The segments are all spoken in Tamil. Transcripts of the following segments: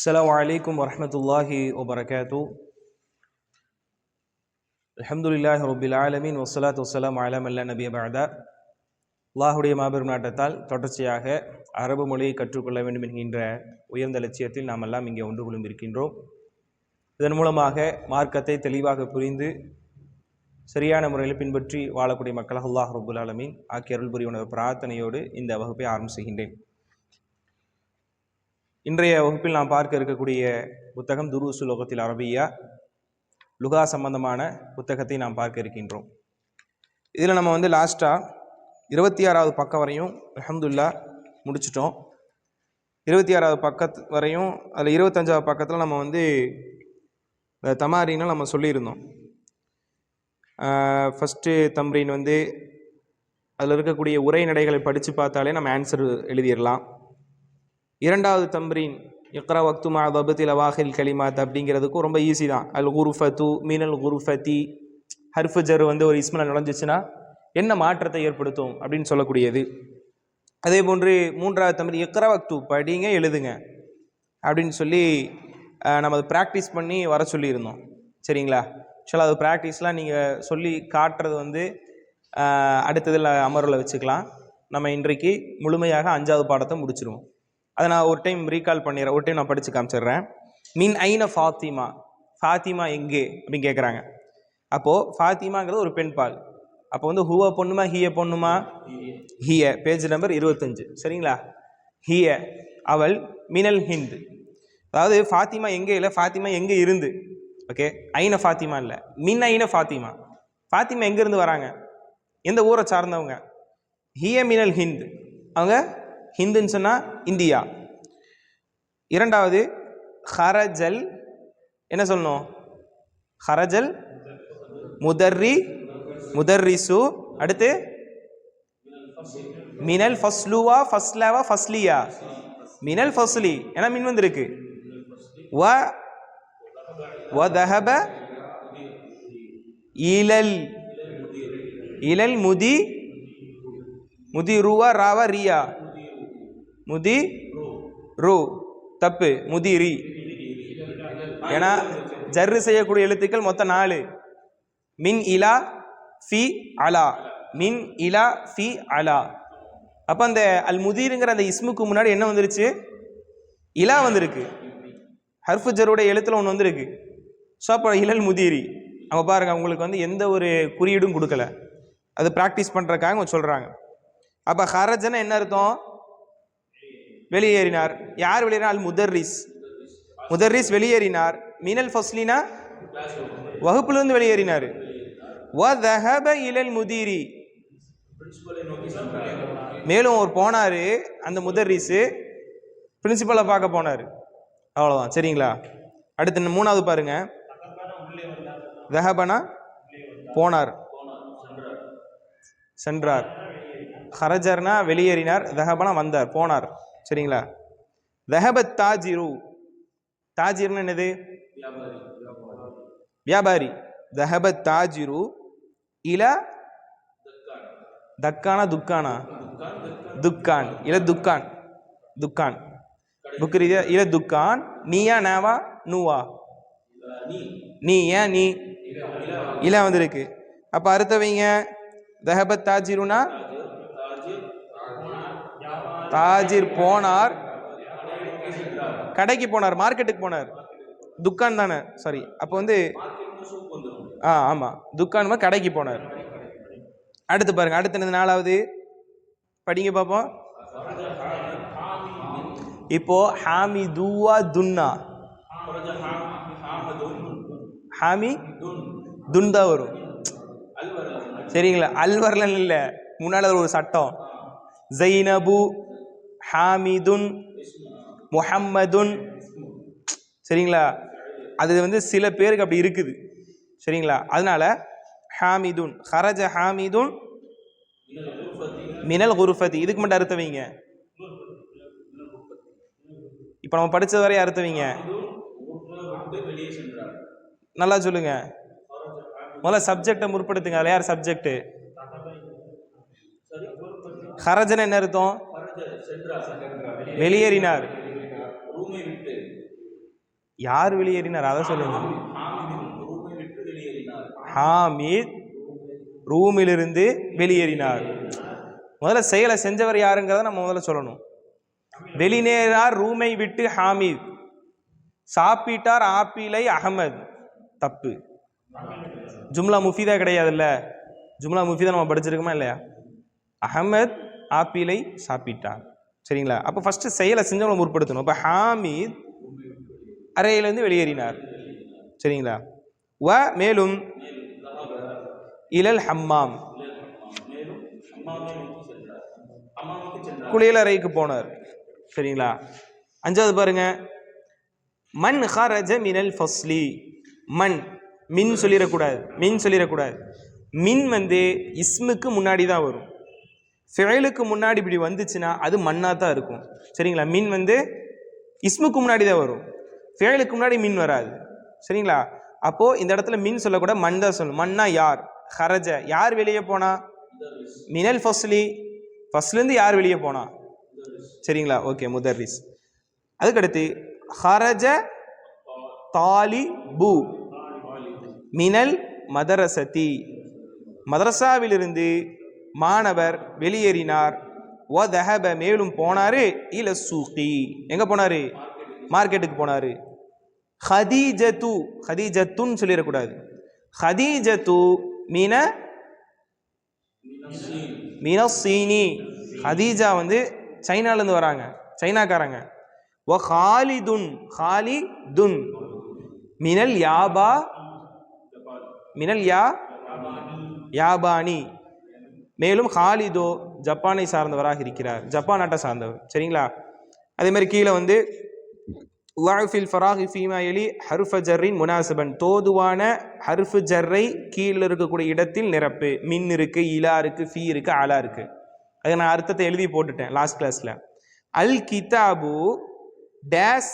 அஸ்ஸலாமு அலைக்கும் வரஹ்மத்துல்லாஹி வபரகாத்துஹு. அல்ஹம்துலில்லாஹி ரப்பில் ஆலமீன் வஸ்ஸலாத்து வஸ்ஸலாமு அலா மன் லா நபிய பஅதா. அல்லாஹ்வுடைய மாபெரும் நாட்டத்தால் தொடர்ச்சியாக அரபு மொழியை கற்றுக்கொள்ள வேண்டும் என்கின்ற உயர்ந்த லட்சியத்தில் நாம் எல்லாம் இங்கே ஒன்று குழும்பிருக்கின்றோம். இதன் மூலமாக மார்க்கத்தை தெளிவாக புரிந்து சரியான முறையில் பின்பற்றி வாழக்கூடிய மக்களாக அல்லாஹ் ரப்புல் ஆலமீன் ஆக்கி அருள் புரிவன பிரார்த்தனையோடு இந்த வகுப்பை ஆரம்பம் செய்கின்றேன். இன்றைய வகுப்பில் நாம் பார்க்க இருக்கக்கூடிய புத்தகம் துருஸுல் லுகத்தில் அரபியா, லுகா சம்பந்தமான புத்தகத்தை நாம் பார்க்க இருக்கின்றோம். இதில் நம்ம லாஸ்ட்டாக 26வது பக்கம் வரையும் அல்ஹம்துலில்லாஹ் முடிச்சிட்டோம். 26வது பக்கத்து வரையும் அதில் 25வது பக்கத்தில் நம்ம தமாரீனை நம்ம சொல்லியிருந்தோம். ஃபஸ்ட்டு தம்ரீன் அதில் இருக்கக்கூடிய உரைநடைகளை படித்து பார்த்தாலே நம்ம ஆன்சர் எழுதிடலாம். இரண்டாவது தம்ரீன் இக்ரா வக்து மா தபத்தில் அவாஹில் கலிமாத் அப்படிங்கிறதுக்கும் ரொம்ப ஈஸி தான். அல் குருஃபத்து மீனல் குருஃபத்தி ஹர்ஃபு ஜர் ஒரு இஸ்மில் நுழைஞ்சிச்சுன்னா என்ன மாற்றத்தை ஏற்படுத்தும் அப்படின்னு சொல்லக்கூடியது. அதே போன்று மூன்றாவது தம்ரீன் இக்ரா வக்து படிங்க எழுதுங்க அப்படின்னு சொல்லி நம்ம அதை ப்ராக்டிஸ் பண்ணி வர சொல்லியிருந்தோம். சரிங்களா? ஆக்சுவலாக அது ப்ராக்டிஸ்லாம் நீங்கள் சொல்லி காட்டுறது அடுத்ததில் அமர்வில் வச்சுக்கலாம். நம்ம இன்றைக்கு முழுமையாக 5வது பாடத்தை முடிச்சிருவோம். அதை நான் ஒரு டைம் ரீகால் பண்ணிடுறேன், ஒரு டைம் நான் படித்து காமிச்சிடுறேன். மின் ஐன ஃபாத்திமா, ஃபாத்திமா எங்கே அப்படின்னு கேட்குறாங்க. அப்போது ஃபாத்திமாங்கிறது ஒரு பெண் பால். அப்போ ஹுவ பொண்ணுமா ஹிய பொண்ணுமா? ஹிய. Page number 25. சரிங்களா? ஹிய அவள் மினல் ஹிந்து. அதாவது ஃபாத்திமா எங்கே இல்லை, ஃபாத்திமா எங்கே இருந்து. ஓகே, ஐன ஃபாத்திமா இல்லை, மின் ஐன ஃபாத்திமா. ஃபாத்திமா எங்கேருந்து வராங்க, எந்த ஊரை சார்ந்தவங்க? ஹிய மினல் ஹிந்து, அவங்க ஹிந்துன்னு சொன்னால் இந்தியா. இரண்டாவது ஹரஜல், என்ன சொல்லணும்? ஹரஜல் முதர்ரிசு. அடுத்து மினல் ஃபஸ்லுவா ஃபஸ்லவா ஃபஸ்லியா? மினல் ஃபஸ்லி, ஏன்னா மின் இருக்கு. வ தஹப இலல் இலல் முதிருவா ராவா ரியா? முதி ரூ, தப்பு, முதிரி. ஏன்னா ஜர்ரு செய்யக்கூடிய எழுத்துக்கள் மொத்தம் 4. மின் இலா ஃபி அலா, மின் இலா ஃபி அலா. அப்போ அந்த அல் முதிருங்கிற அந்த இஸ்முக்கு முன்னாடி என்ன வந்துருச்சு? இலா வந்திருக்கு. ஹர்ஃபு ஜருடைய எழுத்துல ஒன்று வந்திருக்கு. ஸோ அப்போ இலல் முதிரி. அவங்க பாருங்க, உங்களுக்கு எந்த ஒரு குறியீடும் கொடுக்கல, அது ப்ராக்டிஸ் பண்ணுறதுக்காக சொல்கிறாங்க. அப்போ ஹரஜன என்ன அர்த்தம்? வெளியேறினார். யார் வெளியேறினார்? அல் முதர்ரிஸ். முதர்ரிஸ் வெளியேறினார். மினல் ஃபஸ்லினா வகுப்பிலிருந்து வெளியேறினார். வ தஹப இலல் முதிரி, மேலும் அவர் போனார். அந்த முதர்ரிஸ் பிரின்சிபலை பார்க்க போனார். அவ்வளோதான். சரிங்களா? அடுத்து 3வது பாருங்க. தஹபனா போனார், சென்றார். ஹரஜர்னா வெளியேறினார், தஹபனா வந்தார், போனார். சரிங்களா? தஹபத் தாஜிரு, தாஜிர்னு என்னது? வியாபாரி. தஹபத் தாஜிரு இல தக்கானா துக்கானா? துக்கான். இல துக்கான், துக்கான் புக்ரீதியா இல துக்கான். நீயா நாவா நூவா? நீ. ஏன் நீ? இல வந்திருக்கு. அப்ப அர்த்தவைங்க. தஹபத் தாஜிருனா தாஜிர் போனார், கடைக்கு போனார், மார்க்கெட்டுக்கு போனார். துக்கான் தானே, சாரி. அப்போ ஆமா, துக்கான் கடைக்கு போனார். அடுத்து பாருங்க, அடுத்து 4வது படிங்க பார்ப்போம். இப்போ ஹாமிதுவா துன்னா, ஹாமி துன் தான் வரும். சரிங்களா? அல்வர்ல இல்ல, முன்னால ஒரு சட்டம். ஜைனபு, ஹாமிதுன், முஹம்மதுன். சரிங்களா? அது சில பேருக்கு அப்படி இருக்குது. சரிங்களா? அதனால ஹாமிதுன், ஹரஜ ஹாமிதுன் மினல் குருஃபதி. இதுக்கு மட்டும் அர்த்தம் வைங்க. இப்ப நம்ம படிச்சது வரை அர்த்தம் வைங்க. நல்லா சொல்லுங்க. முதல்ல சப்ஜெக்டை முற்படுத்துங்க. அதில் யார் சப்ஜெக்ட்? ஹரஜன் என்ன அர்த்தம்? வெளியேறினார். யார் வெளியேறினார் அதை சொல்லுங்க. ஹாமித் ரூமிலிருந்து வெளியேறினார். முதல்ல செயலை செஞ்சவர் யாருங்கிறத நம்ம முதல்ல சொல்லணும். வெளிநேறார் ரூமை விட்டு ஹாமித், சாப்பிட்டார் ஆப்பிளை அகமது. தப்பு. ஜும்லா முஃபீதா கிடையாதுல்ல. ஜும்லா முஃபீதா நம்ம படிச்சிருக்கோமா இல்லையா? அகமத் ஆப்பிளை சாப்பிட்டார். சரிங்களா? அப்போ ஃபர்ஸ்ட் செயலை செஞ்சவங்களை முற்படுத்தணும். அப்போ ஹாமித் அறையிலிருந்து வெளியேறினார். சரிங்களா? வ மேலும் இலல் ஹம்மாம் குளியலறைக்கு போனார். சரிங்களா? அஞ்சாவது பாருங்க, மன் ஹரஜ மினல் ஃபஸ்லி. மன் மின் சொல்லிடக்கூடாது, மின் சொல்லிடக்கூடாது. மின் வந்து இஸ்முக்கு முன்னாடி தான் வரும். ஃபெயலுக்கு முன்னாடி இப்படி வந்துச்சுன்னா அது மண்ணா தான் இருக்கும். சரிங்களா? மின் வந்து இஸ்முக்கு முன்னாடி தான் வரும், ஃபெயலுக்கு முன்னாடி மின் வராது. சரிங்களா? அப்போ இந்த இடத்துல மின் சொல்லக்கூட மண் தான் சொல்லணும். மண்ணா யார்? ஹரஜ யார் வெளியே போனா? மினல் ஃபஸ்லி ஃபஸ்லேருந்து யார் வெளியே போனா? சரிங்களா? ஓகே, முதர்ரிஸ். அதுக்கடுத்து ஹரஜ தாலிபு மினல் மதரசதி, மதரசாவிலிருந்து மாணவர் வெளியேறினார். வ தஹப மேலும் போனாரு. இல சூகி எங்க போனாரு? மார்க்கெட்டுக்கு போனாரு. ஹதீஜத்து ஹதீஜத்துன்னு சொல்லிடக்கூடாது. ஹதீஜத்து மீன மீனசீனி. ஹதீஜா வந்து சைனாலேருந்து வராங்க, சைனாக்காரங்க. வ ஹாலிதுன் ஹாலிதுன் மினல் யாபா மினல் யாபானி. மேலும் ஹாலிதோ ஜப்பானை சார்ந்தவராக இருக்கிறார், ஜப்பான் நாட்டை சார்ந்தவர். சரிங்களா? அதே மாதிரி கீழே வந்து வாஃபில் ஃபராஹி ஃபீமா எலி ஹர்ஃப ஜர்ரின் முனாசிபன், தோதுவான ஹர்ஃபு ஜர்ரை கீழே இருக்கக்கூடிய இடத்தில் நிரப்பு. மின் இருக்கு, இலா இருக்கு, ஃபீ இருக்கு, அலா இருக்கு. அதை நான் அர்த்தத்தை எழுதி போட்டுட்டேன் லாஸ்ட் கிளாஸ்ல. அல் கிதாபு டேஸ்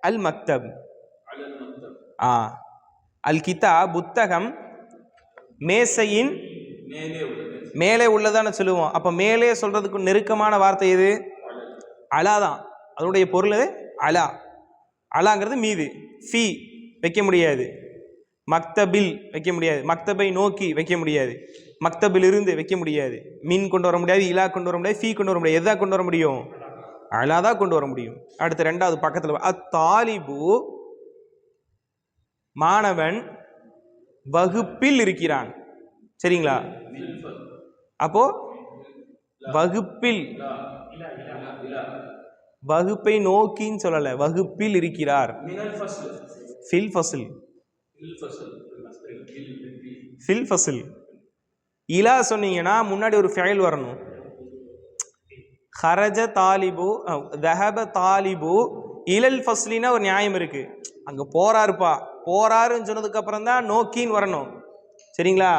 அல் மக்தப். அல் கிதாப் புத்தகம் மேசையின் மேலே உள்ளதான சொல்லுவோம். அப்ப மேலே சொல்றதுக்கு நெருக்கமான வார்த்தை எது? அலா தான். அதனுடைய பொருள் அலா. அலாங்கிறது மீது. ஃபி வைக்க முடியாது, மக்தபில் வைக்க முடியாது, மக்தபை நோக்கி வைக்க முடியாது, மக்தபில் இருந்து வைக்க முடியாது, மின் கொண்டு வர முடியாது, இலா கொண்டு வர முடியாது, ஃபீ கொண்டு வர முடியாது. எதா கொண்டு வர முடியும்? அலா தான் கொண்டு வர முடியும். அடுத்து ரெண்டாவது பக்கத்தில் அத்தாலிபு மாணவன் வகுப்பில் இருக்கிறான். சரிங்களா? அப்போ வகுப்பில், வகுப்பை நோக்கின்னு சொல்லல, வகுப்பில் இருக்கிறார். ஃபில் ஃபஸ்ல், ஃபில் ஃபஸ்ல். இலா சொன்னீங்கன்னா முன்னாடி ஒரு ஃபைல் வரணும். ஹரஜ தாலிபு தஹப தாலிபு இலல் ஃபஸ்லினா ஒரு நியாயம் இருக்கு. அங்க போறாருப்பா, போறாருன்னு சொன்னதுக்கு அப்புறம் தான் நோக்கின்னு வரணும். சரிங்களா?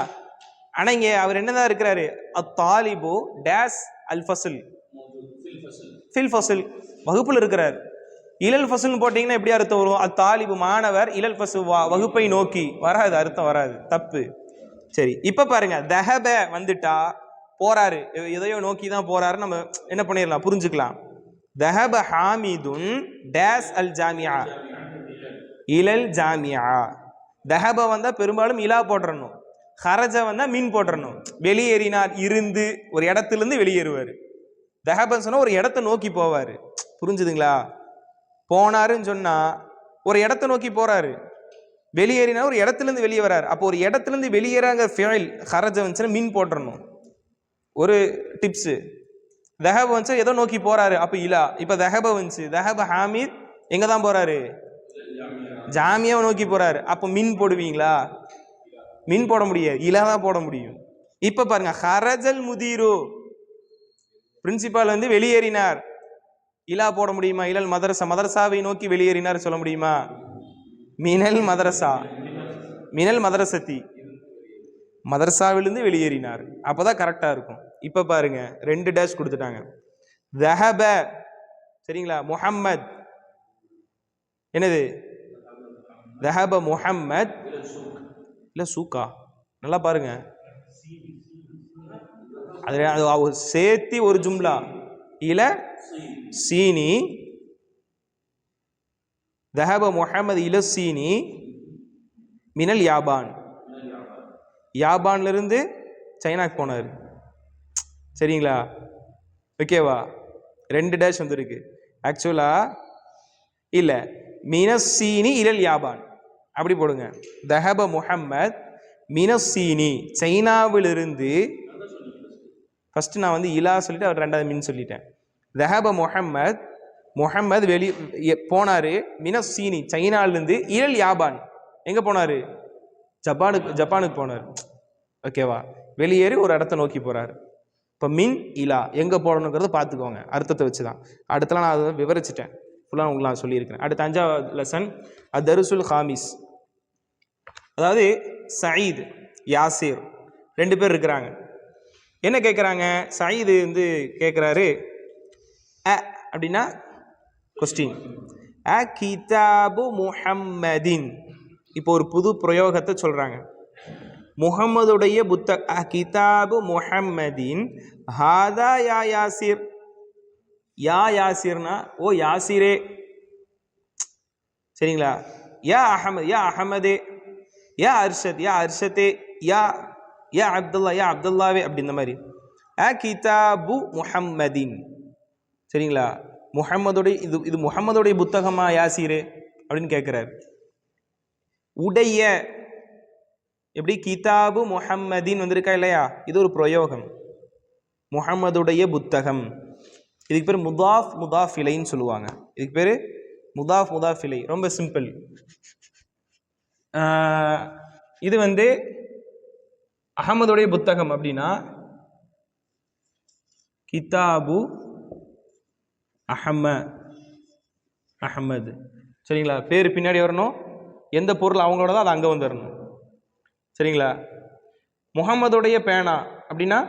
ஆனா இங்க அவர் என்னதான் இருக்கிறாரு? அத்தாலிபு டேஸ் அல் ஃபஸ்ல், ஃபில் ஃபஸ்ல், வகுப்புல இருக்கிறார். இலல் ஃபஸ்ல்னு போட்டீங்கன்னா எப்படி அர்த்தம் வரும்? அத்தாலிபு மாணவர், இலல் ஃபஸ்ல் வகுப்பை நோக்கி. வராது, அர்த்தம் வராது, தப்பு. சரி, இப்ப பாருங்க, தஹப வந்துட்டா போறாரு, எதையோ நோக்கி தான் போறாரு, நம்ம என்ன பண்ணிடலாம், புரிஞ்சுக்கலாம். தஹப ஹாமிதுன் டேஸ் அல் ஜாமியா இலல் ஜாமியா. தஹப வந்தா பெரும்பாலும் இலா போட்டுறணும், ஹரஜ வந்தா மீன் போட்டுறணும். வெளியேறினார் இருந்து ஒரு இடத்துல வெளியேறுவார். தஹபன்னு சொன்னா ஒரு இடத்த நோக்கி போவாரு. புரிஞ்சுதுங்களா? போனாருன்னு சொன்னா ஒரு இடத்த நோக்கி போறாரு, வெளியேறினா ஒரு இடத்துல இருந்து வெளியே வராரு. அப்போ ஒரு இடத்துல இருந்து வெளியேறாங்க ஃபைல் ஹரஜ வந்துச்சுன்னா மீன் போட்டுறணும். ஒரு டிப்ஸ், தஹப வந்துச்சு ஏதோ நோக்கி போறாரு, அப்ப இலா. இப்ப தஹப வந்துச்சு, தஹப ஹாமித் எங்க தான் போறாரு? ஜாமியாவை நோக்கி போறாரு. அப்போ மின் போடுவீங்களா? மின் போட முடியாது, இலா தான் போட முடியும். இப்ப பாருங்க, ஹரஜல் முதீரு பிரின்சிபால் வந்து வெளியேறினார், இலா போட முடியுமா? இலல் மதரசா, மதரசாவை நோக்கி வெளியேறினார் சொல்ல முடியுமா? மினல் மதரசா, மினல் மதரசத்தி, மதரசாவிலிருந்து வெளியேறினார். அப்பதான் கரெக்டா இருக்கும். இப்ப பாருங்க, 2 டேஷ் கொடுத்துட்டாங்க. தஹப, சரிங்களா? முஹம்மத் என்னது? தஹப முஹம்மத் இல்ல சூக்கா, நல்லா பாருங்க, அது சேர்த்தி ஒரு ஜும்லா. இல சீனி தஹப முஹம்மது இலசீனி மினல் யாபான், யாபான்லேருந்து சைனாக்கு போனார். சரிங்களா? ஓகேவா? 2 டேஷ் வந்துருக்கு. ஆக்சுவலாக இல்லை, மினசீனி இலல் யாபான் அப்படி போடுங்க. தஹப முஹம்மத் மினசீனி, சைனாவிலிருந்து. ஃபஸ்ட்டு நான் வந்து இலா சொல்லிட்டு அவர் 2வது மின் சொல்லிட்டேன். தஹப முஹம்மத், முஹம்மது போனார். மினசீனி, சைனாவிலிருந்து. இலல் யாபான், எங்கே போனார்? ஜப்பானுக்கு போனார். ஓகேவா? வெளியேறி ஒரு இடத்த நோக்கி போகிறார். இப்போ மின் இலா எங்கே போடணுங்கிறத பார்த்துக்கோங்க, அர்த்தத்தை வச்சு தான். அடுத்தலாம் நான் அதை விவரிச்சிட்டேன், ஃபுல்லாக உங்களுக்கு நான் சொல்லியிருக்கிறேன். அடுத்த 5வது லெசன் அத்தருசுல் ஹாமிஸ். அதாவது சயீத், யாசிர் 2 பேர் இருக்கிறாங்க. என்ன கேட்குறாங்க? சயீது வந்து கேட்குறாரு அப்படின்னா கொஸ்டின், அ கிதாபு முஹம்மதின். இப்போ ஒரு புது பிரயோகத்தை சொல்கிறாங்க. முஹம்மதுடைய கிதாபு முஹம்மதின் ஹாதா யா யாசிர். யா யாசிர்னா ஓ யாசிரே. சரிங்களா? யா அஹமது, யா அஹமதே. யா அர்ஷத், யா அர்ஷத்தே. யா யா அப்துல்லா, யா அப்துல்லாவே. அப்படி இந்த மாதிரி அ கிதாபு முஹம்மதின். சரிங்களா? முஹம்மதுடைய இது முஹம்மதுடைய புத்தகமா யாசிரே அப்படின்னு கேட்குறாரு. உடைய எப்படி கிதாபு முஹம்மதின் வந்திருக்கா இல்லையா? இது ஒரு பிரயோகம். முஹம்மதுடைய புத்தகம், இதுக்கு பேர் முதாஃப் முதாஃப் இலைன்னு சொல்லுவாங்க. இதுக்கு பேர் முதாஃப் முதாஃப் இலை. ரொம்ப சிம்பிள். இது வந்து அஹமதுடைய புத்தகம் அப்படின்னா கிதாபு அஹமது. சரிங்களா? பேர் பின்னாடி வரணும், எந்த பொருள் அவங்களோட தான் அது அங்கே வந்துடணும். சரிங்களா? முஹம்மதுடைய பேனா அப்படின்னா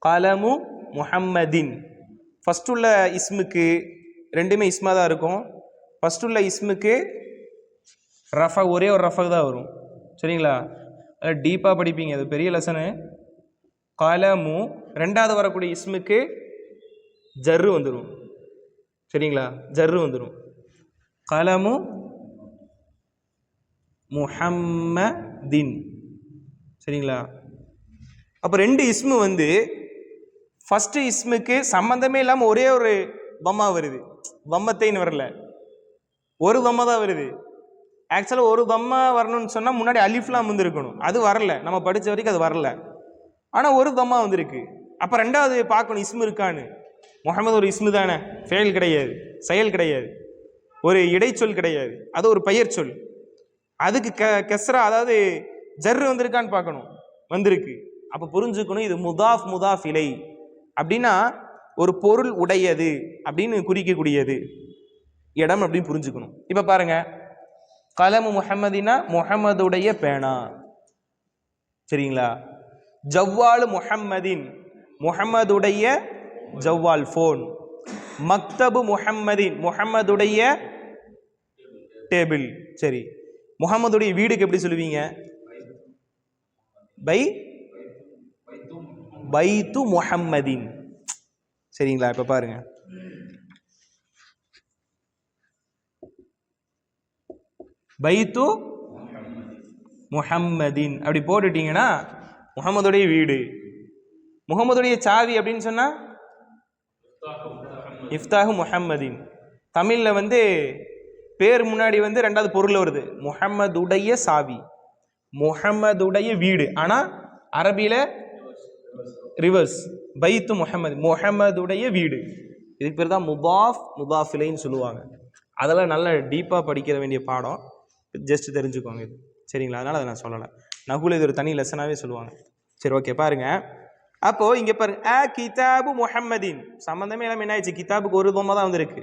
கலமு முஹம்மதின். ஃபஸ்ட் உள்ள இஸ்முக்கு, 2மே இஸ்மா தான் இருக்கும். ஃபஸ்ட் உள்ள இஸ்முக்கு ரஃபா, ஒரே ஒரு ரஃபா தான் வரும். சரிங்களா? டீப்பாக படிப்பீங்க, அது பெரிய லெசனு. கலமு, 2வது வரக்கூடிய இஸ்முக்கு ஜர்ரு வந்துடும். சரிங்களா? ஜர்ரு வந்துடும். கலமு முஹம்மதின். சரிங்களா? அப்போ 2 இஸ்மு வந்து ஃபஸ்ட்டு இஸ்முக்கு சம்மந்தமே இல்லாமல் ஒரே ஒரு தம்மா வருது. தம்மத்தைன்னு வரல, ஒரு தம்மா தான் வருது. ஆக்சுவலாக ஒரு தம்மா வரணும்னு சொன்னால் முன்னாடி அலிஃப்லாம் வந்துருக்கணும், அது வரல. நம்ம படித்த வரைக்கும் அது வரல. ஆனால் ஒரு தம்மா வந்திருக்கு. அப்போ 2வது பார்க்கணும் இஸ்மு இருக்கான்னு. முஹம்மது ஒரு இஸ்மு தானே, ஃபெயல் கிடையாது, செயல் கிடையாது, ஒரு இடைச்சொல் கிடையாது, அது ஒரு பெயர் சொல். அதுக்கு கெஸ்ரா, அதாவது ஜர்ரு வந்திருக்கான்னு பார்க்கணும். வந்திருக்கு. அப்போ புரிஞ்சுக்கணும் இது முதாஃப் முதாஃப் இலை அப்படின்னா ஒரு பொருள் உடையது அப்படின்னு குறிக்கக்கூடியது இடம் அப்படின்னு புரிஞ்சுக்கணும். இப்போ பாருங்க, கலமு முஹம்மதினா முஹம்மதுடைய பேனா. சரிங்களா? ஜவ்வாலு முஹம்மதின், முஹம்மதுடைய ஜவ்வால் ஃபோன். மக்தபு முஹம்மதின், முஹம்மதுடைய டேபிள். சரி, முஹம்மதுடைய வீடுக்கு எப்படி சொல்லுவீங்க? பைத்து முஹம்மதின். சரிங்களா? இப்ப பாருங்க, பைத்து முஹம்மதின் அப்படி போட்டுட்டீங்கன்னா முஹம்மதுடைய வீடு. முஹம்மதுடைய சாவி அப்படின்னு சொன்னா இஃப்தாஹு முஹம்மதின். தமிழ்ல வந்து பேர் முன்னாடி வந்து 2வது பொருள் வருது, முஹம்மதுடைய சாவி, முஹம்மதுடைய வீடு. ஆனா அரபியில ரிவர்ஸ், பைத்து முஹம்மது, முஹம்மதுடைய வீடு. இதுக்கு பேர் தான் முதாஃப் முதாஃப் இலைன்னு சொல்லுவாங்க. அதெல்லாம் நல்ல டீப்பாக படிக்க வேண்டிய பாடம், ஜஸ்ட் தெரிஞ்சுக்கோங்க இது. சரிங்களா? அதனால் அதை நான் சொல்லலை. நகுல் இது ஒரு தனி லெசனாகவே சொல்லுவாங்க. சரி, ஓகே. பாருங்க, அப்போது இங்கே பாருங்க, அ கிதாபு முஹம்மதின். சம்மந்தமே எல்லாம் என்ன ஆயிடுச்சு? கிதாபுக்கு ஒரு பொம்மை தான் வந்திருக்கு.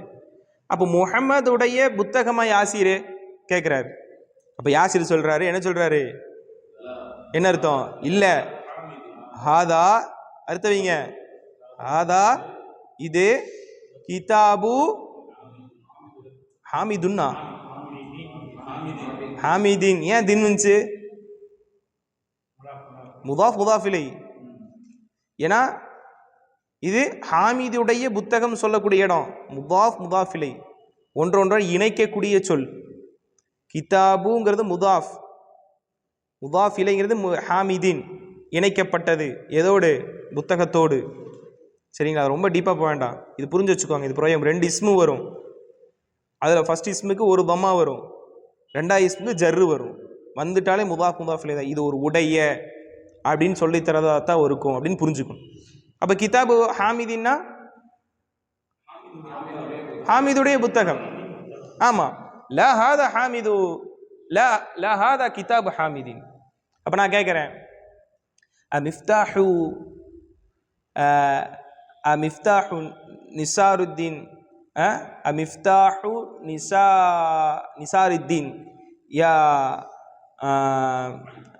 அப்போ முஹம்மதுடைய புத்தகமா யாசிர் கேட்குறாரு. அப்போ யாசிர் சொல்கிறாரு, என்ன சொல்கிறாரு? என்ன அர்த்தம்? இல்லை, ஹாதா அர்த்தவீங்க, ஹாதா இது கிதாபு ஹாமிதுன்னா ஹாமிதீன். ஏன் தின் வந்துச்சு? முதாஃப் முதாஃப் இலை. ஏன்னா இது ஹாமிதுடைய புத்தகம் சொல்லக்கூடிய இடம், முதாஃப் முதாஃப் இலை. ஒன்றொன்றால் இணைக்கக்கூடிய சொல். கிதாபுங்கிறது முதாஃப், முதாஃப் இலைங்கிறது ஹாமிதீன், இணைக்கப்பட்டது எதோடு? புத்தகத்தோடு. சரிங்களா? ரொம்ப டீப்பாக போக வேண்டாம், இது புரிஞ்சு வச்சுக்கோங்க. இது புரியும். 2 இஸ்மு வரும், அதில் ஃபர்ஸ்ட் இஸ்முக்கு ஒரு தம்மா வரும், ரெண்டாவது இஸ்முக்கு ஜர்ரு வரும். வந்துட்டாலே முதாஃப் முதாஃப் இலை தான். இது ஒரு உடைய அப்படின்னு சொல்லி தரதா தான் இருக்கும் அப்படின்னு புரிஞ்சுக்கணும். அப்போ கிதாபு ஹாமிதின்னா ஹாமிதுடைய புத்தகம். ஆமாம், லா ஹாதா ஹாமிது, லா லா ஹாதா கிதாபு ஹாமிதீன். அப்போ நான் கேட்குறேன், மிஃப்தாஹு மிஃப்தாஹு நிசாருத்தீன், மிஃப்தாஹு நிசாருத்தீன் யா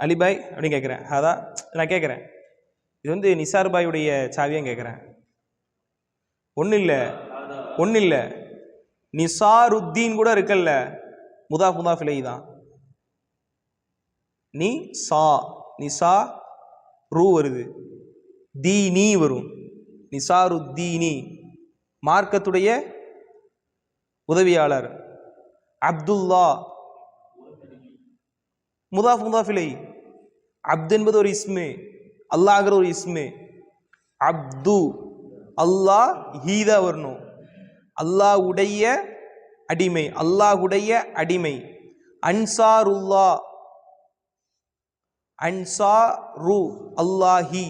அலிபாய் அப்படின்னு கேட்குறேன். அதான் நான் கேட்குறேன், இது நிசார் பாயுடைய சாவியான்னு கேட்குறேன். ஒன்றும் இல்லை, நிசாருத்தீன் கூட இருக்கல்ல, முதாஃப் முதாஃப் இலை தான். நிசா ரூ வருது, தீனி வரும், நிசாருத்தீனி மார்க்கத்துடைய உதவியாளர். அப்துல்லா முதாஃப் முதாஃப் இலை. அப்து என்பது ஒரு இஸ்மு, அல்லாஹ்ங்கிற ஒரு இஸ்மு. அப்து அல்லாஹ் ஹீதா வரணும், அல்லாஹ்வுடைய அடிமை, அல்லாஹ்வுடைய அடிமை. அன்சாருல்லா, அன்சாரு அல்லாஹி,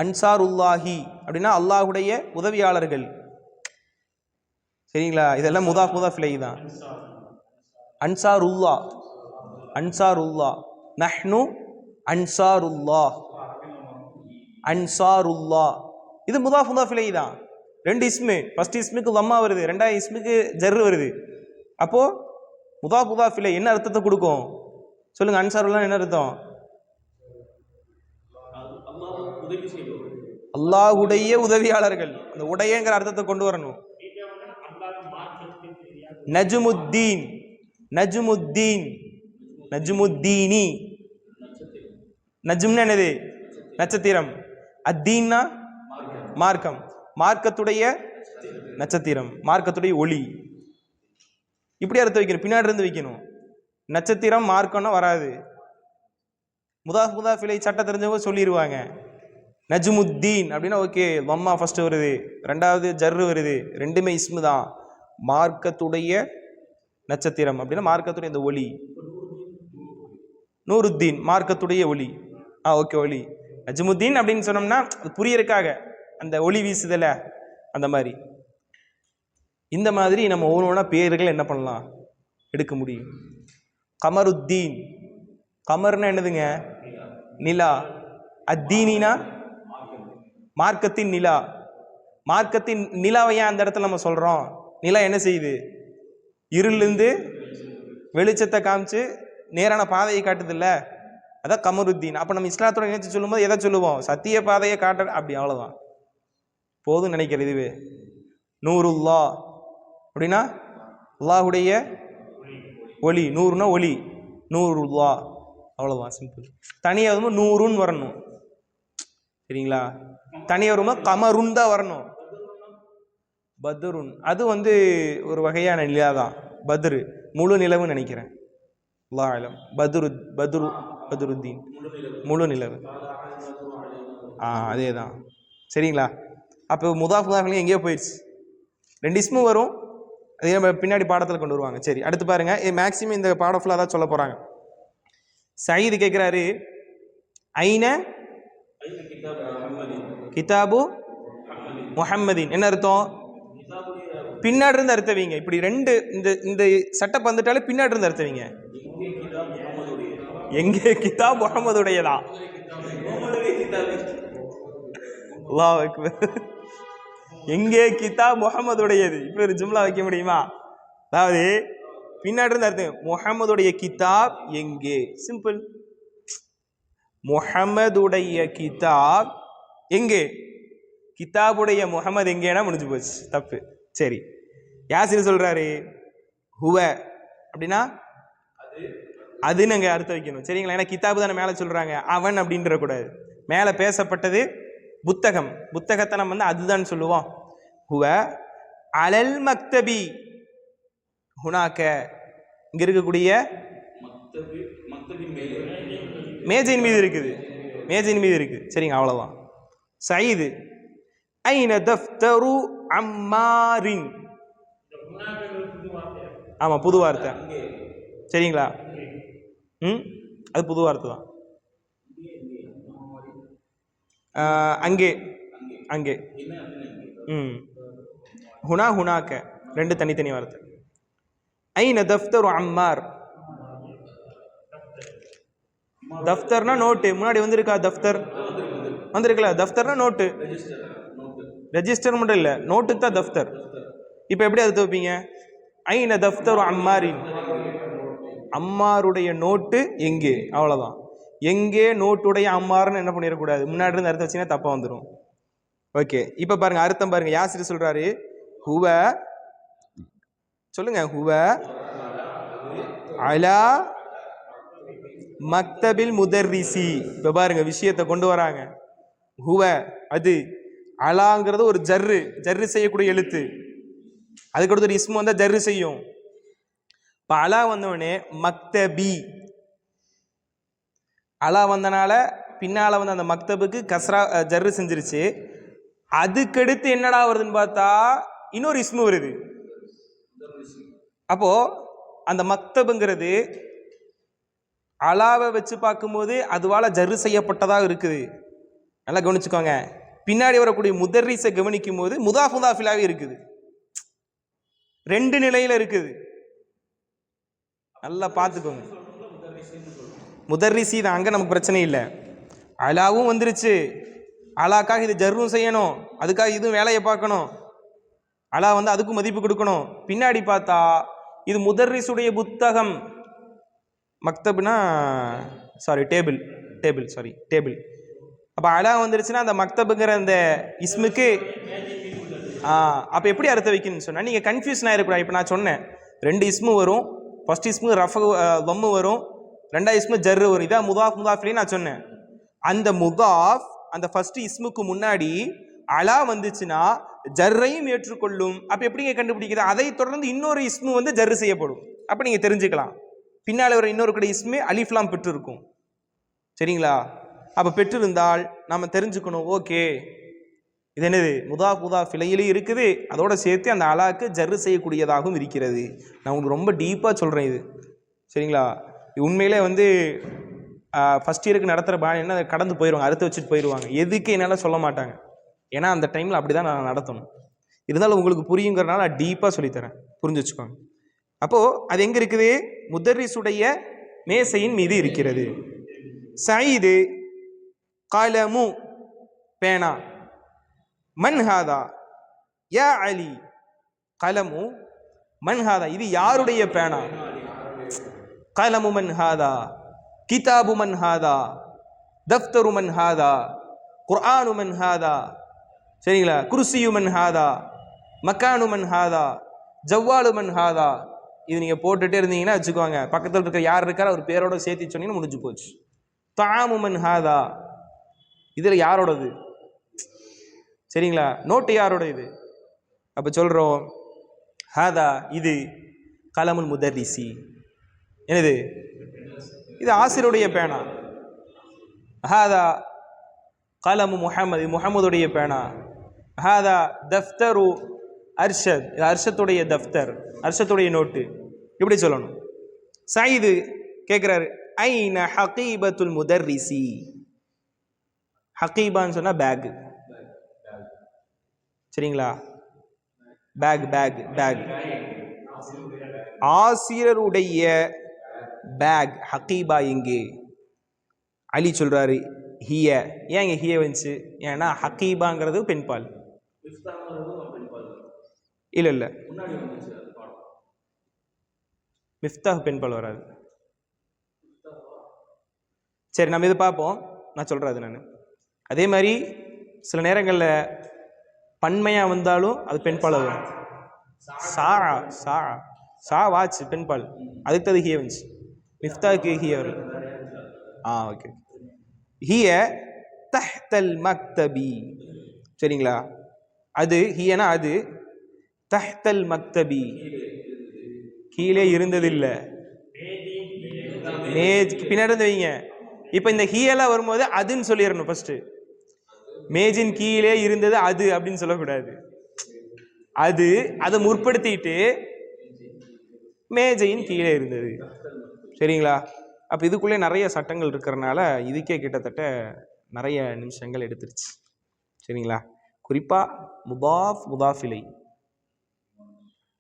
அன்சாருல்லாஹி அப்படின்னா அல்லாஹ்வுடைய உதவியாளர்கள். சரிங்களா? இதெல்லாம் முதாஃப் முதாஃப் இலை தான். அன்சாருல்லா, அன்சாருல்லா, நஹ்னு அன்சாருல்லா, அன்சாருல்லா, இது முதாஃப் முதாஃப் இலை தான். 2 இஸ்மு, ஃபர்ஸ்ட் இஸ்முக்கு லம்மா வருது, ரெண்டாவது இஸ்முக்கு ஜர்ரு வருது. அப்போ முதாஃப் முதாஃப் இலை என்ன அர்த்தத்தை கொடுக்கும் சொல்லுங்க? அன்சாருல்லா என்ன அர்த்தம்? அல்லாஹ்வுடைய உதவியாளர்கள். அந்த உடையங்கிற அர்த்தத்தை கொண்டு வரணும். நஜ்முத்தீன், நஜ்முத்தீன், நஜ்முத்தீனி. நஜ்ம்னா என்னது? நட்சத்திரம். அத்தீன்னா மார்க்கம், மார்க்கத்துடைய நட்சத்திரம், மார்க்கத்துடைய ஒளி. இப்படி அர்த்தம் வைக்கணும், பின்னாடி இருந்து வைக்கணும். நட்சத்திரம் மார்க்கம்னா வராது. முதாஃப் முதாஃப் இலை சட்ட தெரிஞ்சவங்க சொல்லிடுவாங்க. நஜ்முத்தீன் அப்படின்னா ஓகே, வம்மா ஃபர்ஸ்ட் வருது, ரெண்டாவது ஜர்ரு வருது, ரெண்டுமே இஸ்மு தான். மார்க்கத்துடைய நட்சத்திரம் அப்படின்னா மார்க்கத்துடைய இந்த ஒளி. நூருத்தீன் மார்க்கத்துடைய ஒளி. ஓகே, ஒளி. நஜ்முத்தீன் அப்படின்னு சொன்னோம்னா அது புரியறதுக்காக அந்த ஒளி வீசுதல, அந்த மாதிரி. இந்த மாதிரி நம்ம ஒவ்வொன்றா பேர்கள் என்ன பண்ணலாம், எடுக்க முடியும். கமருத்தீன், கமர்னா என்னதுங்க? நிலா. அத்தீனினா மார்க்கத்தின் நிலா. மார்க்கத்தின் நிலாவை ஏன் அந்த இடத்துல நம்ம சொல்றோம்? நிலா என்ன செய்யுது? இருளிலிருந்து வெளிச்சத்தை காமிச்சு நேரான பாதையை காட்டுது இல்ல, அதான் கமருத்தீன். அப்ப நம்ம இஸ்லாத்தோட இணைச்சு சொல்லும்போது எதை சொல்லுவோம்? சத்திய பாதையை காட்ட, அப்படி, அவ்வளவுதான் போதும் நினைக்கிறது. இதுவே நூருல்லா அப்படின்னா அல்லாஹ்வுடைய ஒளி. நூறுனா ஒளி, நூருல்லா, அவ்வளவுதான், சிம்பிள். தனியாக வரும்போது நூறுன்னு வரணும். சரிங்களா? தனியாக வரும்போது கமருன் தான் வரணும். பத்ருன் அது ஒரு வகையான நிலா தான். பத்ரு முழு நிலவுன்னு நினைக்கிறேன். அல்லாஹ் அலம். பத்ருத்தீன் முழு நிலவு. அதே தான். சரிங்களா? அப்போ முதாஃப் முதாஃப் எங்கேயோ போயிடுச்சு. 2 இஸ்மு வரும், அதே நம்ம பின்னாடி பாடத்தில் கொண்டு வருவாங்க. சரி, அடுத்து பாருங்க. மேக்சிமம் இந்த பாடம் ஃபுல்லாக தான் சொல்ல போறாங்க. சயீது கேட்கிறாரு, ஐன கிதாபு முஹம்மதின் என்ன அர்த்தம்? பின்னாடி இருந்து அர்த்தவீங்க. இப்படி 2 இந்த செட்டப் வந்துட்டாலே பின்னாடி இருந்து அர்த்தவீங்க. எங்கே கிதாப் முஹம்மதுடையதா? அல்லாஹ் அக்பர். எங்கே கிதாப் முஹம்மதுடையது? இப்படி ஒரு ஜும்லா வைக்க முடியுமா? அதாவது பின்னாடி இருந்து அர்த்தம், முஹம்மதுடைய கிதாப் எங்கே? சிம்பிள். முஹம்மதுடைய கிதாப் எங்கே? கிதாபுடைய முஹம்மது எங்கேனா முடிஞ்சு போச்சு. தப்பு. சரி, யாசிர் சொல்றாரு ஹுவ அப்படின்னா அதுன்னு அங்கே அர்த்தம் வைக்கணும். சரிங்களா? ஏன்னா கிதாபு தானே மேலே சொல்றாங்க, அவன் அப்படின்ற கூடாது. மேலே பேசப்பட்டது புத்தகம், புத்தகத்தை நம்ம அதுதான் சொல்லுவோம். ஹுவ அலல் மக்தபி, ஹுனாக்க இங்க இருக்கக்கூடிய மேஜையின் மீது இருக்குது, மேஜையின் மீது இருக்கு. சரிங்க, அவ்வளவுதான். சயீது ஐன தஃப்தரு அம்மாரின். ஆமா, புது வார்த்தை. சரிங்களா? அது புது வார்த்தை தான். அங்கே அங்கே ஹுனா ஹுனாக்க ரெண்டு தனித்தனி வார்த்தை. ஐன தஃப்தரு அம்மார். தஃப்தர்னா நோட்டு. முன்னாடி வந்திருக்கா தஃப்தர்? வந்திருக்கல. தஃப்தர்னா நோட்டு. ரெஜிஸ்டர் மட்டும் இல்லை, நோட்டுக்கு தான் தஃப்தர். இப்போ எப்படி அது துவைப்பீங்க? ஐன தஃப்தரு அம்மாரின். அம்மாருடைய நோட்டு எங்கே, அவ்வளோதான். எங்கே நோட்டுடைய அம்மாருன்னு என்ன பண்ணிடக்கூடாது, முன்னாடி இருந்து அர்த்தம் வச்சுன்னா தப்பா வந்துடும். ஓகே, இப்போ பாருங்க அர்த்தம் பாருங்க. யாசிர் சொல்றாரு ஹுவ, சொல்லுங்க, ஹுவ அலா மக்தபில் முதர்ரிசி. இப்போ பாருங்க விஷயத்தை கொண்டு வராங்க. ஹுவ அது, அலாங்கிறது ஒரு ஜர்ரு, ஜர்ரு செய்யக்கூடிய எழுத்து. அதுக்கு அடுத்து ஒரு இஸ்மு வந்தா ஜர்ரு செய்யும். இப்போ அலா வந்தவொடனே மக்தபி, அலா வந்தனால பின்னால வந்து அந்த மக்தபுக்கு கஸ்ரா ஜர்ரு செஞ்சிருச்சு. அதுக்கடுத்து என்னடா வருதுன்னு பார்த்தா இன்னொரு இஸ்மு வருது. அப்போ அந்த மக்தபுங்கிறது அலாவை வச்சு பார்க்கும்போது அதுவால ஜர்ரு செய்யப்பட்டதாக இருக்குது. நல்லா கவனிச்சுக்கோங்க. பின்னாடி வரக்கூடிய முதர்ரிஸை கவனிக்கும் போது முதாஃப் முதாஃபிலாவே இருக்குது. ரெண்டு நிலையில இருக்குது. நல்லா பார்த்துக்கோங்க. முதர்ரிசி தான், அங்கே நமக்கு பிரச்சனை இல்லை. அலாவும் வந்துருச்சு, அலாக்காக இது ஜர்ரும் செய்யணும், அதுக்காக இதுவும் வேலையை பார்க்கணும். அலா வந்து அதுக்கும் மதிப்பு கொடுக்கணும். பின்னாடி பார்த்தா இது முதர்ரிசுடைய புத்தகம். மக்தப்னா sorry table, table sorry table. அப்போ அலா வந்துருச்சுன்னா அந்த மக்தபுங்கிற அந்த இஸ்முக்கு அப்போ எப்படி அர்த்தம் வைக்கணும்னு சொன்னால் நீங்கள் கன்ஃபியூஷன் ஆகிருக்கூடாது. இப்போ நான் சொன்னேன் ரெண்டு இஸ்மு வரும். ஃபர்ஸ்ட் இஸ்மு ரஃப வம்மு வரும், ரெண்டாவது இஸ்மு ஜர்ரு வரும். இதான் முதாஃப் முதாஃப்லேயே நான் சொன்னேன். அந்த முதாஃப் அந்த ஃபர்ஸ்ட் இஸ்முக்கு முன்னாடி அலா வந்துச்சுன்னா ஜர்ரையும் ஏற்றுக்கொள்ளும். அப்போ எப்படிங்க கண்டுபிடிக்கிறது? அதை தொடர்ந்து இன்னொரு இஸ்மு வந்து ஜர்ரு செய்யப்படும். அப்போ நீங்கள் தெரிஞ்சுக்கலாம். பின்னால் வர இன்னொரு கூட இஸ்மு அலிஃப்லாம் பெற்று இருக்கும். சரிங்களா? அப்போ பெற்றிருந்தால் நம்ம தெரிஞ்சுக்கணும், ஓகே இது என்னது முதாஃப் முதாஃப் இலையிலேயும் இருக்குது, அதோட சேர்த்து அந்த அலாக்கு ஜர்ரு செய்யக்கூடியதாகவும் இருக்கிறது. நான் உங்களுக்கு ரொம்ப டீப்பாக சொல்கிறேன் இது. சரிங்களா? உண்மையிலே வந்து ஃபஸ்ட் இயருக்கு நடத்துகிற பாணி என்ன, கடந்து போயிடுவாங்க, அறுத்து வச்சுட்டு போயிடுவாங்க. எதுக்கு என்னால் சொல்ல மாட்டாங்க. ஏன்னா அந்த டைமில் அப்படி தான் நான் நடத்தணும். இருந்தாலும் உங்களுக்கு புரியுங்கிறனால நான் டீப்பாக சொல்லித்தரேன், புரிஞ்சு வச்சுக்கோங்க. அப்போது அது எங்கே இருக்குது? முதர்ரிசுடைய மேசையின் மீது இருக்கிறது. சயீது கலமு பேனா, மன்ஹாதா யா அலி கலமு மன்ஹாதா, இது யாருடைய பேனா? கலமு மன்ஹாதா, கிதாபு மன்ஹாதா, தஃப்தரு மன்ஹாதா, குர்ஆனு மன்ஹாதா. சரிங்களா? குர்சியு மன்ஹாதா, மக்கானு மன்ஹாதா, ஜவ்வாலு மன்ஹாதா. இது நீங்கள் போட்டுகிட்டே இருந்தீங்கன்னா வச்சுக்கோங்க, பக்கத்தில் இருக்கிற யார் இருக்காரோ அவர் பேரோட சேர்த்து சொன்னீங்கன்னா முடிஞ்சு போச்சு. தாமு மன்ஹாதா, இதில் யாரோடது? சரிங்களா? நோட்டு யாரோட இது? அப்போ சொல்கிறோம் ஹாதா, இது கலமுல் முதர்ரிசி. என்னது? இது ஆசிரியருடைய பேனா. ஹாதா கலமு முஹம்மது, முஹம்மதுடைய பேனா. ஹாதா தஃப்தரு அர்ஷத், இது அர்ஷத்துடைய தஃப்தர், அர்ஷத்துடைய நோட்டு. இப்படி சொல்லணும். சயீது கேட்குறாரு ஐன ஹகீபத்துல் முதர்ரிசி. ஹகீபான்னு சொன்னால் பேக். சரிங்களா? பேக் பேக் பேக், ஆசிரியருடைய பேக். ஹகீபா எங்கே? அலி சொல்றாரு ஹிய. ஏன் இங்கே ஹிய வந்துச்சு? ஏன்னா ஹகீபாங்கிறது பெண்பால். இல்லை இல்லை, மிஃப்தாஹ் பெண்பால் வராது. சரி, நம்ம இது பார்ப்போம், நான் சொல்கிறது நான். அதே மாதிரி சில நேரங்களில் பன்மையாக வந்தாலும் அது பெண்பால் வரும். சா சா சா வாட்ச் பெண்பால், அதுக்கு அது ஹிய வந்துச்சு. மிஃப்தாக்கு ஹிய வரும். ஓகே. ஹிய தஹ்தல் மக்தபி. சரிங்களா? அது ஹியனா அது, தஹ்தல் மக்தபி கீழே இருந்ததில்லை. மேஜ் பின்னாடி இருந்து வைங்க. இப்போ இந்த ஹீயெல்லாம் வரும்போது அதுன்னு சொல்லிடணும் ஃபர்ஸ்ட். மேஜின் கீழே இருந்தது அது அப்படின்னு சொல்லக்கூடாது. அது அதை முற்படுத்திட்டு மேஜையின் கீழே இருந்தது. சரிங்களா? அப்போ இதுக்குள்ளே நிறைய சட்டங்கள் இருக்கிறனால இதுக்கே கிட்டத்தட்ட நிறைய நிமிஷங்கள் எடுத்துருச்சு. சரிங்களா? குறிப்பாக முதாஃப் முதாஃபிலை.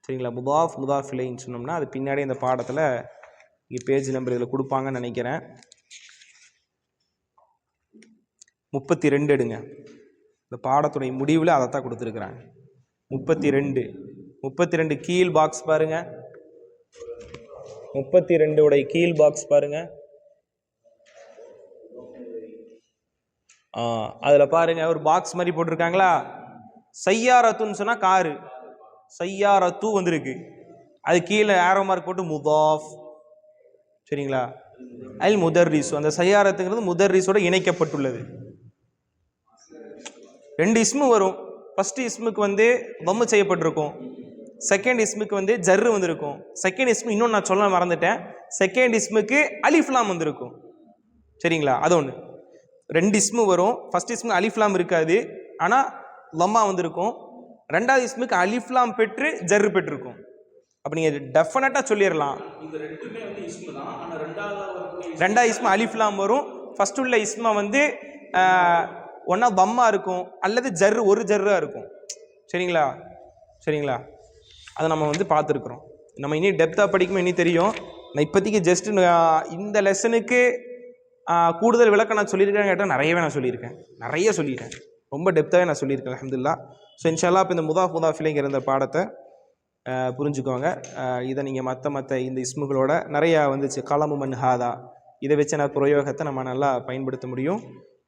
சரிங்களா? முதாஃப் முதாஃபிலைன்னு சொன்னோம்னா அது பின்னாடி இந்த பாடத்தில் இங்கே பேஜ் நம்பர் இதில் கொடுப்பாங்கன்னு நினைக்கிறேன். 32 எடுங்க. இந்த பாடத்துடைய முடிவில் அதைத்தான் கொடுத்துருக்குறாங்க. 32 கீழ் பாக்ஸ் பாருங்க. 32 உடைய கீழ் பாக்ஸ் பாருங்க. அதில் பாருங்க ஒரு பாக்ஸ் மாதிரி போட்டிருக்காங்களா? சையாரத்துன்னு சொன்னால் காரு, சையாரத்து வந்திருக்கு. அது கீழே ஆரோ மார்க் போட்டு முதாஃப். சரிங்களா? அல் முதர்ரிஸ், அந்த சையாரத்துங்கிறது முதர்ரிஸோட இணைக்கப்பட்டுள்ளது. 2 இஸ்மு வரும். ஃபர்ஸ்ட் இஸ்முக்கு வந்து வம்மு செய்யப்பட்டிருக்கும், செகண்ட் இஸ்முக்கு வந்து ஜர்ரு வந்திருக்கும். செகண்ட் இஸ்மு இன்னொன்று நான் சொல்ல மறந்துட்டேன், செகண்ட் இஸ்முக்கு அலிஃப்லாம் வந்திருக்கும். சரிங்களா? அது ஒன்று. 2 இஸ்மு வரும். ஃபர்ஸ்ட் இஸ்மு அலிஃப்லாம் இருக்காது, ஆனால் லம்மா வந்திருக்கும். ரெண்டாவது இஸ்முக்கு அலிஃப்லாம் பெற்று ஜர்ரு பெற்றிருக்கும். அப்போ நீங்கள் டெஃபினட்டாக சொல்லிடலாம் ரெண்டாவது இஸ்மு அலிஃப்லாம் வரும். ஃபர்ஸ்ட் உள்ள இஸ்மா வந்து ஒன்றா தம்மா இருக்கும் அல்லது ஜர்ரு, ஒரு ஜர்ராக இருக்கும். சரிங்களா? சரிங்களா? அதை நம்ம வந்து பார்த்துருக்குறோம். நம்ம இனி டெப்த்தாக படிக்கும்போது இனி தெரியும். நான் இப்போதைக்கு ஜஸ்ட் இந்த லெசனுக்கு கூடுதல் விளக்கம் நான் சொல்லியிருக்கேன்னு கேட்டால் நிறையவே நான் சொல்லியிருக்கேன், நிறைய சொல்லியிருக்கேன், ரொம்ப டெப்த்தாகவே நான் சொல்லியிருக்கேன் அல்ஹம்துலில்லாஹ். ஸோ இன்ஷா அல்லாஹ் இப்போ இந்த முதாஃப் முதாஃபிலைங்கிற இந்த பாடத்தை புரிஞ்சுக்கோங்க. இதை நீங்கள் மற்ற இந்த இஸ்முகளோட நிறையா வந்துச்சு. கலமு மன் ஹாதா, இதை வச்சு நான் பிரயோகத்தை நம்ம நல்லா பயன்படுத்த முடியும்.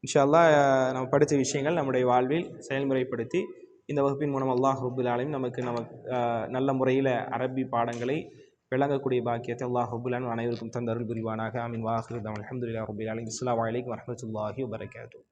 இன்ஷா அல்லாஹ் நம்ம படித்த விஷயங்கள் நம்முடைய வாழ்வில் செயல்முறைப்படுத்தி இந்த வகுப்பின் மூலம் அல்லாஹ் ரப்புல் ஆலமீன் நமக்கு நல்ல முறையில் அரபி பாடங்களை விளங்கக்கூடிய பாக்கியத்தை அல்லாஹ் ரப்புல் ஆலமீன் அனைவருக்கும் தந்தருள் புரிவானாக. ஆமீன். வாஹிரு தஅவானா அல்ஹம்துலில்லாஹி ரப்பில் ஆலமீன். அஸ்ஸலாமு அலைக்கும் வரஹ்மத்துல்லாஹி வபரகாத்துஹு.